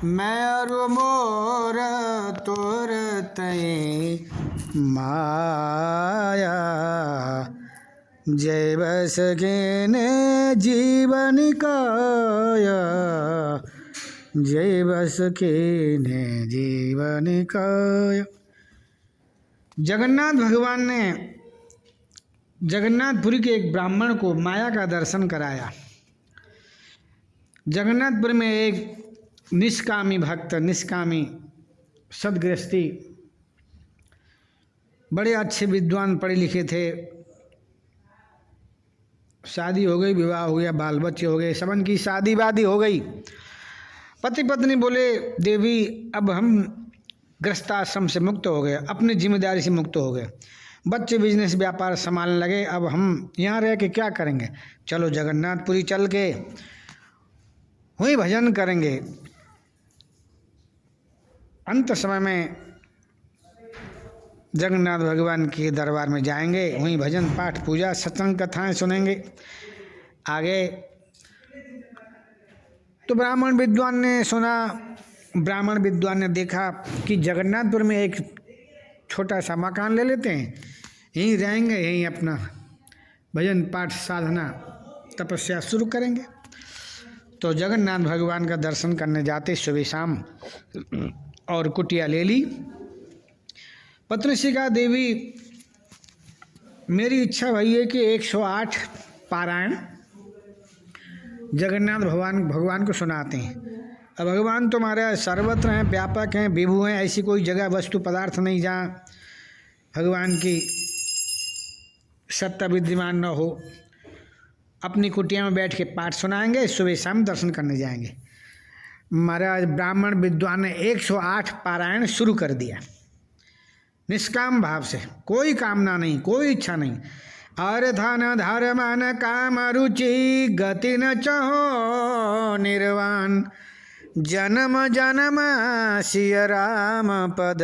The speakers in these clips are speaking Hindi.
मैं और मोर तोर तय माया, जय बस के ने जीवन काया, जय बस के ने जीवन काया। जगन्नाथ भगवान ने जगन्नाथपुरी के एक ब्राह्मण को माया का दर्शन कराया। जगन्नाथपुर में एक निष्कामी भक्त, निष्कामी सदगृहस्थी, बड़े अच्छे विद्वान, पढ़े लिखे थे, शादी हो गई, विवाह हो गया, बाल बच्चे हो गए, सबन की शादी वादी हो गई। पति पत्नी बोले देवी अब हम गृहस्थाश्रम से मुक्त हो गए, अपनी जिम्मेदारी से मुक्त हो गए, बच्चे बिजनेस व्यापार संभालने लगे, अब हम यहाँ रह के क्या करेंगे, चलो जगन्नाथपुरी चल के वहीं भजन करेंगे। अंत समय में जगन्नाथ भगवान के दरबार में जाएंगे, वहीं भजन पाठ पूजा सत्संग कथाएं सुनेंगे। आगे तो ब्राह्मण विद्वान ने सुना, ब्राह्मण विद्वान ने देखा कि जगन्नाथपुर में एक छोटा सा मकान ले लेते हैं, यहीं रहेंगे, यहीं अपना भजन पाठ साधना तपस्या शुरू करेंगे। तो जगन्नाथ भगवान का दर्शन करने जाते सुबह शाम और कुटिया ले ली। पत्नी से कहा देवी मेरी इच्छा वही है कि 108 पारायण जगन्नाथ भगवान को सुनाते हैं। अब भगवान तुम्हारे सर्वत्र हैं, व्यापक हैं, विभु हैं, ऐसी कोई जगह वस्तु पदार्थ नहीं जहाँ भगवान की सत्ता विद्यमान न हो। अपनी कुटिया में बैठ के पाठ सुनाएंगे, सुबह शाम दर्शन करने जाएंगे। महाराज ब्राह्मण विद्वान ने 108 पारायण शुरू कर दिया, निष्काम भाव से, कोई कामना नहीं, कोई इच्छा नहीं। अर्थ न धर्म न काम रुचि, गति न चहो निर्वाण, जन्म जन्म सिय राम पद,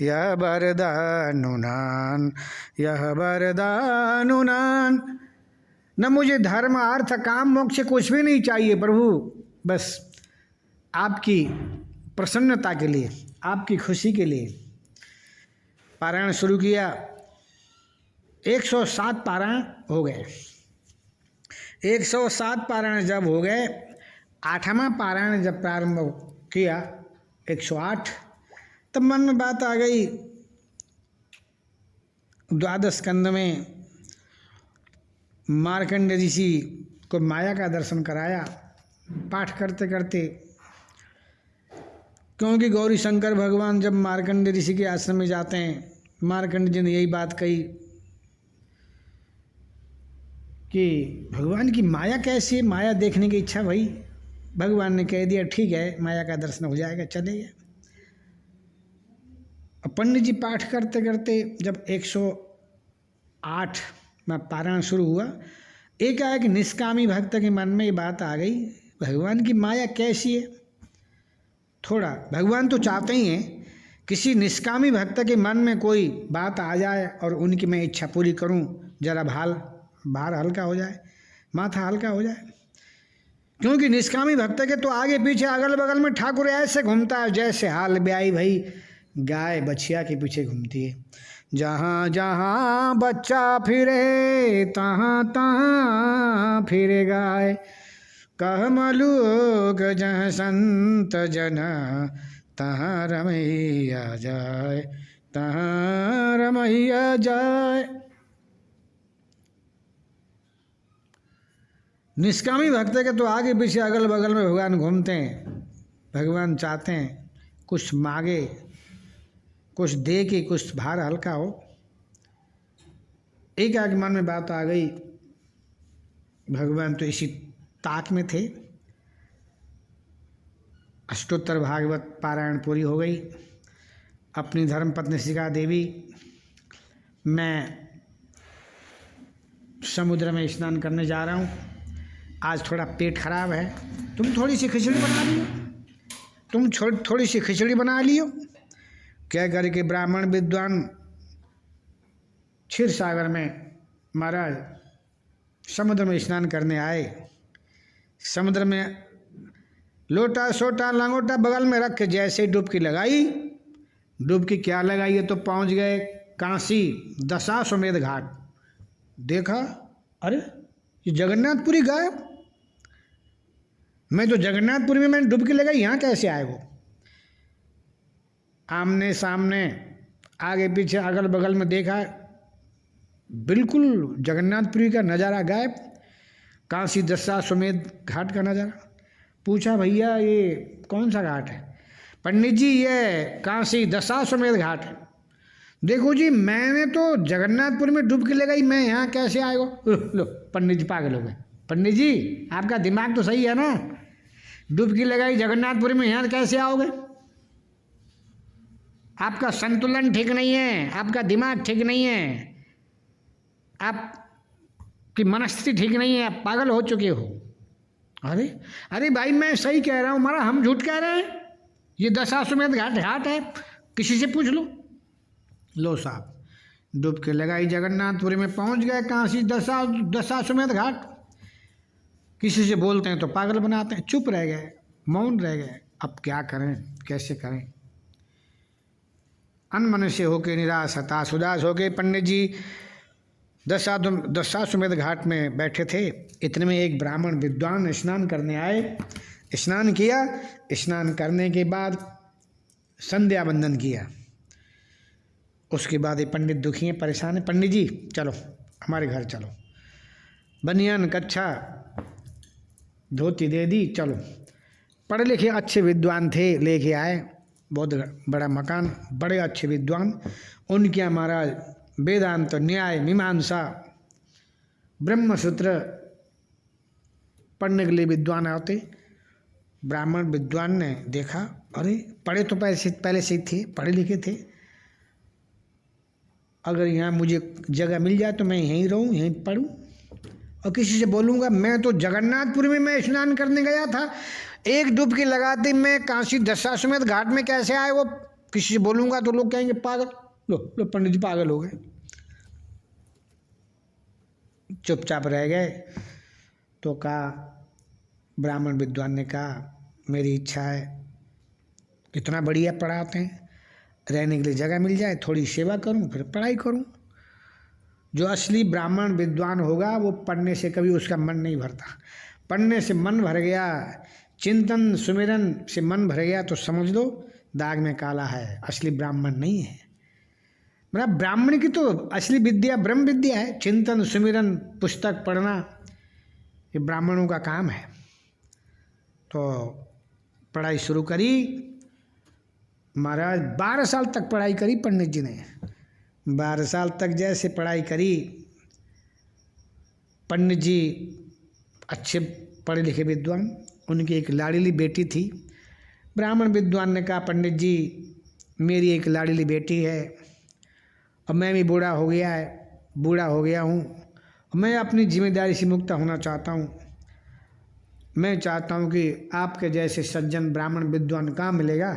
यह वरदानुनान, यह वरदानुनान। न मुझे धर्म अर्थ काम मोक्ष कुछ भी नहीं चाहिए प्रभु, बस आपकी प्रसन्नता के लिए, आपकी खुशी के लिए। पारायण शुरू किया, 107 पारायण हो गए। 107 पारायण जब हो गए, 8वां पारायण जब प्रारंभ किया 108, तब मन में बात आ गई। द्वादश स्कंद में मार्कंडेय ऋषि को माया का दर्शन कराया पाठ करते करते, क्योंकि गौरी शंकर भगवान जब मार्कंडेय ऋषि के आश्रम में जाते हैं, मार्कंडेय जी ने यही बात कही कि भगवान की माया कैसी है, माया देखने की इच्छा भई। भगवान ने कह दिया ठीक है, माया का दर्शन हो जाएगा, चले गए। पंडित जी पाठ करते करते जब 108 में पारायण शुरू हुआ, एक निष्कामी भक्त के मन में ये बात आ गई, भगवान की माया कैसी है। थोड़ा भगवान तो चाहते ही हैं किसी निष्कामी भक्त के मन में कोई बात आ जाए और उनकी मैं इच्छा पूरी करूं, जरा भार हल्का हो जाए, माथा हल्का हो जाए। क्योंकि निष्कामी भक्त के तो आगे पीछे अगल बगल में ठाकुर ऐसे घूमता है जैसे हाल ब्याई भई गाय बछिया के पीछे घूमती है। जहाँ जहाँ बच्चा फिरे तहाँ तहाँ फिरे गाय, कह मलूक जहाँ संत जन, तहाँ रमैया जाए, तहाँ रमैया जाए। निष्कामी भक्त के तो आगे पीछे अगल बगल में भगवान घूमते हैं। भगवान चाहते हैं कुछ मांगे, कुछ दे के कुछ भार हल्का हो। एक आगे मन में बात आ गई, भगवान तो इसी ताक में थे। अष्टोत्तर भागवत पारायण पूरी हो गई। अपनी धर्म पत्नी से कहा देवी मैं समुद्र में स्नान करने जा रहा हूँ, आज थोड़ा पेट खराब है, तुम थोड़ी सी खिचड़ी बना लियो, तुम थोड़ी सी खिचड़ी बना लियो। क्या करके ब्राह्मण विद्वान क्षीर सागर में महाराज समुद्र में स्नान करने आए। समुद्र में लोटा सोटा लंगोटा बगल में रख के जैसे ही डुबकी लगाई, डुबकी क्या लगाई है तो पहुंच गए काशी दशाश्वमेध घाट। देखा, अरे ये जगन्नाथपुरी गायब, मैं तो जगन्नाथपुरी में मैंने डुबकी लगाई, यहाँ कैसे आए वो। आमने सामने आगे पीछे अगल बगल में देखा, बिल्कुल जगन्नाथपुरी का नज़ारा गायब, काशी दशाश्वमेध घाट का नज़ारा। पूछा भैया ये कौन सा घाट है? पंडित जी ये काशी दशाश्वमेध घाट है। देखो जी मैंने तो जगन्नाथपुर में डुबकी लगाई, मैं यहाँ कैसे आए हो? लो पंडित जी पागल हो गए। पंडित जी आपका दिमाग तो सही है ना, डुबकी लगाई जगन्नाथपुरी में, यहाँ कैसे आओगे? आपका संतुलन ठीक नहीं है, आपका दिमाग ठीक नहीं है, आपकी मनस्थिति ठीक नहीं है, आप पागल हो चुके हो। अरे अरे भाई मैं सही कह रहा हूँ, हमारा हम झूठ कह रहे हैं, ये दशाश्वमेध घाट है, किसी से पूछ लो। लो साहब डुबकी लगाई जगन्नाथपुरी में, पहुंच गए काशी दशाश्वमेध घाट। किसी से बोलते हैं तो पागल बनाते हैं, चुप रह गए, मौन रह गए। अब क्या करें, कैसे करें? अनमन से होके निराश हताश उदास हो गए। पंडित जी दशाश्वमेध घाट में बैठे थे, इतने में एक ब्राह्मण विद्वान स्नान करने आए। स्नान किया, स्नान करने के बाद संध्या बंदन किया। उसके बाद ये पंडित दुखी हैं, परेशान हैं। पंडित जी चलो हमारे घर चलो, बनियान कच्छा धोती दे दी, चलो। पढ़े लिखे अच्छे विद्वान थे, लेके आए, बहुत बड़ा मकान, बड़े अच्छे विद्वान। उनके यहाँ महाराज वेदांत न्याय मीमांसा ब्रह्मसूत्र पढ़ने के लिए विद्वान आते। ब्राह्मण विद्वान ने देखा, अरे पढ़े तो पहले से ही थे, पढ़े लिखे थे, अगर यहाँ मुझे जगह मिल जाए तो मैं यहीं रहूँ, यहीं पढ़ूँ, और किसी से बोलूँगा मैं तो जगन्नाथपुर में मैं स्नान करने गया था, एक डुबकी लगाते मैं काशी दशाश्वमेध घाट में कैसे आए वो, किसी से बोलूँगा तो लोग कहेंगे पागल। लो पंडित जी पागल हो गए, चुपचाप रह गए। तो कहा, ब्राह्मण विद्वान ने कहा मेरी इच्छा है, इतना बढ़िया पढ़ाते हैं, रहने के लिए जगह मिल जाए, थोड़ी सेवा करूं, फिर पढ़ाई करूं। जो असली ब्राह्मण विद्वान होगा वो पढ़ने से कभी उसका मन नहीं भरता। पढ़ने से मन भर गया, चिंतन सुमिरन से मन भर गया तो समझ लो दाग में काला है, असली ब्राह्मण नहीं है। मतलब ब्राह्मण की तो असली विद्या ब्रह्म विद्या है, चिंतन सुमिरन पुस्तक पढ़ना ये ब्राह्मणों का काम है। तो पढ़ाई शुरू करी महाराज, 12 साल तक पढ़ाई करी पंडित जी ने। 12 साल तक जैसे पढ़ाई करी, पंडित जी अच्छे पढ़े लिखे विद्वान, उनकी एक लाडली बेटी थी। ब्राह्मण विद्वान ने कहा पंडित जी मेरी एक लाडली बेटी है और मैं भी बूढ़ा हो गया हूँ, मैं अपनी जिम्मेदारी से मुक्त होना चाहता हूँ। मैं चाहता हूँ कि आपके जैसे सज्जन ब्राह्मण विद्वान कहाँ मिलेगा,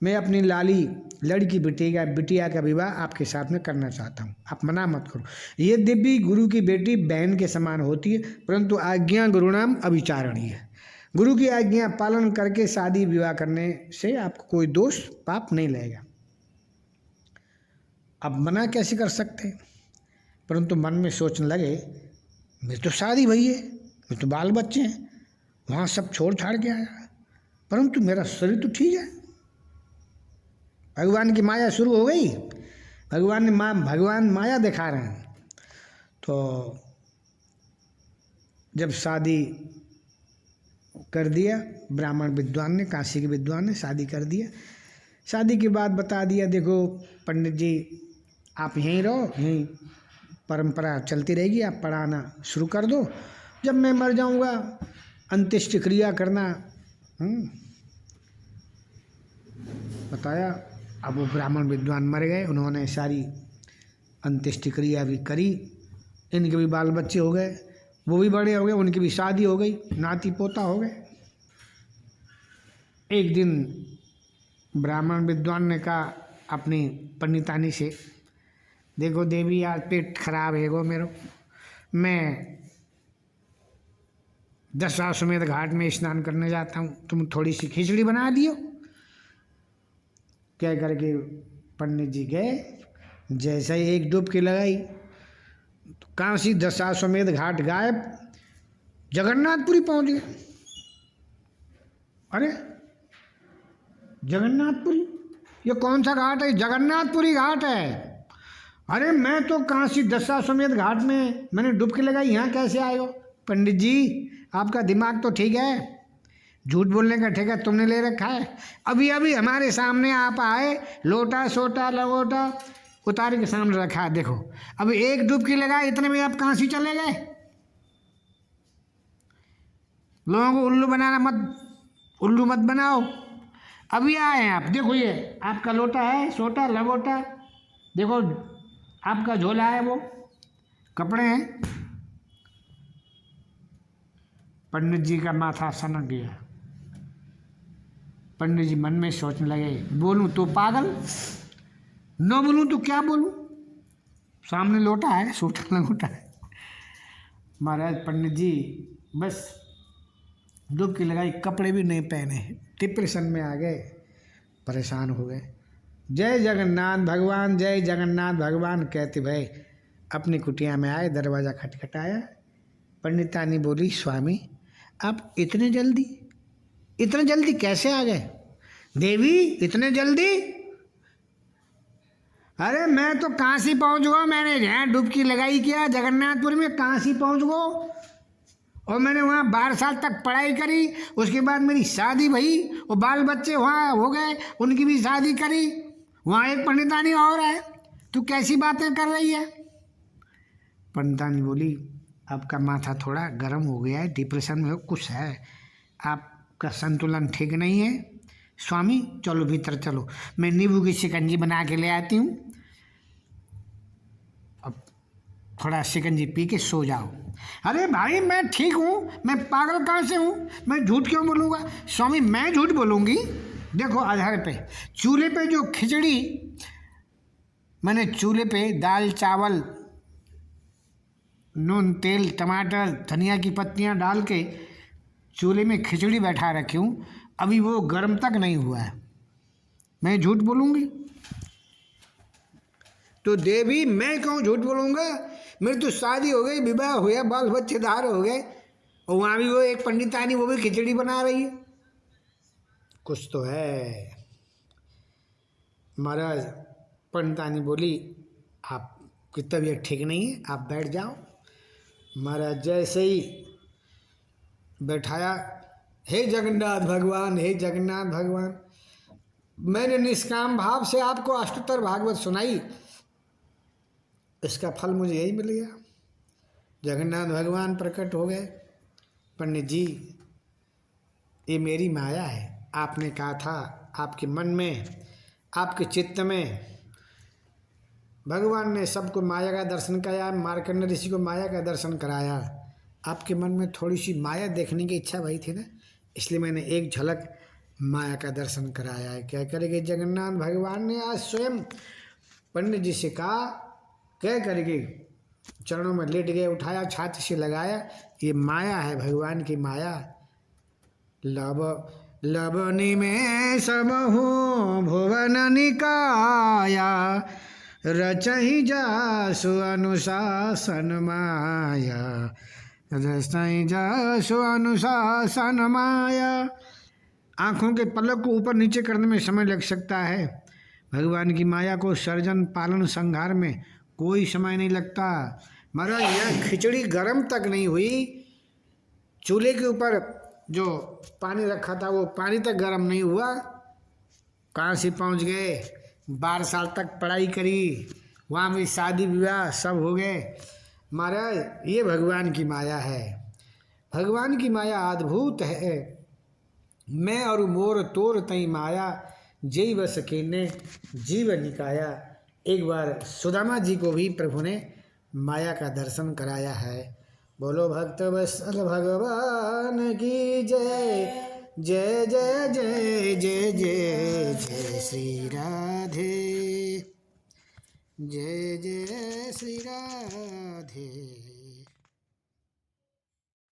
मैं अपनी लाली लड़की बिटिया का विवाह आपके साथ में करना चाहता हूँ, आप मना मत करो। ये दिव्य गुरु की बेटी बहन के समान होती है, परंतु आज्ञा गुरु नाम अभिचारणी है। गुरु की आज्ञा पालन करके शादी विवाह करने से आपको कोई दोष पाप नहीं लगेगा। अब मना कैसे कर सकते हैं, परंतु मन में सोचने लगे मेरी तो शादी भई है, मेरे तो बाल बच्चे हैं, वहाँ सब छोड़ छाड़ के आया, परंतु मेरा शरीर तो ठीक है। भगवान की माया शुरू हो गई, भगवान माया दिखा रहे हैं। तो जब शादी कर दिया ब्राह्मण विद्वान ने, काशी के विद्वान ने शादी कर दिया। शादी के बाद बता दिया देखो पंडित जी आप यहीं रहो, यहीं परंपरा चलती रहेगी, आप पढ़ाना शुरू कर दो, जब मैं मर जाऊंगा अंत्येष्टि क्रिया करना। बताया। अब वो ब्राह्मण विद्वान मर गए, उन्होंने सारी अंत्येष्टि क्रिया भी करी, इनके भी बाल बच्चे हो गए, वो भी बड़े हो गए, उनकी भी शादी हो गई, नाती पोता हो गए। एक दिन ब्राह्मण विद्वान ने कहा अपनी पंडितानी से, देखो देवी आज पेट खराब है गो मेरो, मैं दशाश्वमेध घाट में स्नान करने जाता हूँ, तुम थोड़ी सी खिचड़ी बना दियो। क्या करके पंडित जी गए, जैसे ही एक डुबकी लगाई तो काशी दशाश्वमेध घाट गायब, जगन्नाथपुरी पहुंच गए। अरे जगन्नाथपुरी, ये कौन सा घाट है? जगन्नाथपुरी घाट है। अरे मैं तो काशी दशाश्वमेध घाट में मैंने डुबकी लगाई, यहाँ कैसे आए हो? पंडित जी आपका दिमाग तो ठीक है, झूठ बोलने का ठेका तुमने ले रखा है। अभी अभी हमारे सामने आप आए, लोटा सोटा लगोटा उतार के सामने रखा है, देखो अब एक डुबकी लगाए इतने में आप काशी चले गए। लोगों को उल्लू मत बनाओ। अभी आए हैं आप, देखो ये आपका लोटा है, सोटा लगोटा, देखो आपका झोला है, वो कपड़े हैं। पंडित जी का माथा सनक गया। पंडित जी मन में सोचने लगे, बोलूं तो पागल, न बोलूं तो क्या बोलूं, सामने लोटा है, सोटा लगोटा है। महाराज पंडित जी बस डुबकी लगाई, कपड़े भी नहीं पहने, डिप्रेशन में आ गए, परेशान हो गए। जय जगन्नाथ भगवान, जय जगन्नाथ भगवान कहते भाई अपनी कुटिया में आए, दरवाज़ा खटखटाया। पंडितानी बोली, स्वामी आप इतने जल्दी कैसे आ गए? देवी इतने जल्दी? अरे मैं तो काशी पहुंच गया, मैंने जहाँ डुबकी लगाई किया जगन्नाथपुर में, काशी पहुंच गया और मैंने वहाँ 12 साल तक पढ़ाई करी। उसके बाद मेरी शादी भई और बाल बच्चे वहाँ हो गए, उनकी भी शादी करी। वहाँ एक पंडितानी और है, तू कैसी बातें कर रही है? पंडितानी बोली, आपका माथा थोड़ा गर्म हो गया है, डिप्रेशन में हो, कुछ है, आपका संतुलन ठीक नहीं है। स्वामी चलो भीतर चलो, मैं नींबू की शिकंजी बना के ले आती हूँ, अब थोड़ा शिकंजी पी के सो जाओ। अरे भाई मैं ठीक हूँ, मैं पागल कहाँ से हूँ, मैं झूठ क्यों बोलूँगा? स्वामी मैं झूठ बोलूँगी? देखो आधार पे चूल्हे पे जो खिचड़ी, मैंने चूल्हे पे दाल चावल नून तेल टमाटर धनिया की पत्तियाँ डाल के चूल्हे में खिचड़ी बैठा रखी हूँ, अभी वो गर्म तक नहीं हुआ है, मैं झूठ बोलूँगी? तो देवी मैं क्यों झूठ बोलूँगा, मेरी तो शादी हो गई, विवाह हो गया, बाल बच्चेदार हो गए, और वहाँ भी वो एक पंडितानी वो भी खिचड़ी बना रही है, कुछ तो है। महाराज पंडितानी बोली, आपकी तबीयत ठीक नहीं है, आप बैठ जाओ। महाराज जैसे ही बैठाया, हे जगन्नाथ भगवान, हे जगन्नाथ भगवान, मैंने निष्काम भाव से आपको अष्टोत्तर भागवत सुनाई, इसका फल मुझे यही मिल गया। जगन्नाथ भगवान प्रकट हो गए, पंडित जी ये मेरी माया है, आपने कहा था आपके मन में, आपके चित्त में भगवान ने सबको माया का दर्शन कराया, मार्कंड ऋषि को माया का दर्शन कराया, आपके मन में थोड़ी सी माया देखने की इच्छा भई थी ना, इसलिए मैंने एक झलक माया का दर्शन कराया है। क्या करेंगे जगन्नाथ भगवान ने आज स्वयं पंडित जी से कहा, क्या करेंगे, चरणों में लेट गए, उठाया, छाती से लगाया, ये माया है भगवान की माया। लबनी में सब हो भुवन निकाया, रचहि जासु अनुशासन माया, रचहि जासु अनुशासन माया। आँखों के पलक को ऊपर नीचे करने में समय लग सकता है, भगवान की माया को सर्जन पालन संहार में कोई समय नहीं लगता। महाराज यह खिचड़ी गर्म तक नहीं हुई, चूल्हे के ऊपर जो पानी रखा था वो पानी तक गर्म नहीं हुआ, कहाँ से पहुँच गए, 12 साल तक पढ़ाई करी, वहाँ भी शादी विवाह सब हो गए। महाराज ये भगवान की माया है, भगवान की माया अद्भुत है। मैं और मोर तोर तई माया, जय बस कीने जीव निकाया। एक बार सुदामा जी को भी प्रभु ने माया का दर्शन कराया है। बोलो भक्त वत्सल भगवान की जय, जय जय जय जय जय जय श्री राधे, जय जय श्री राधे।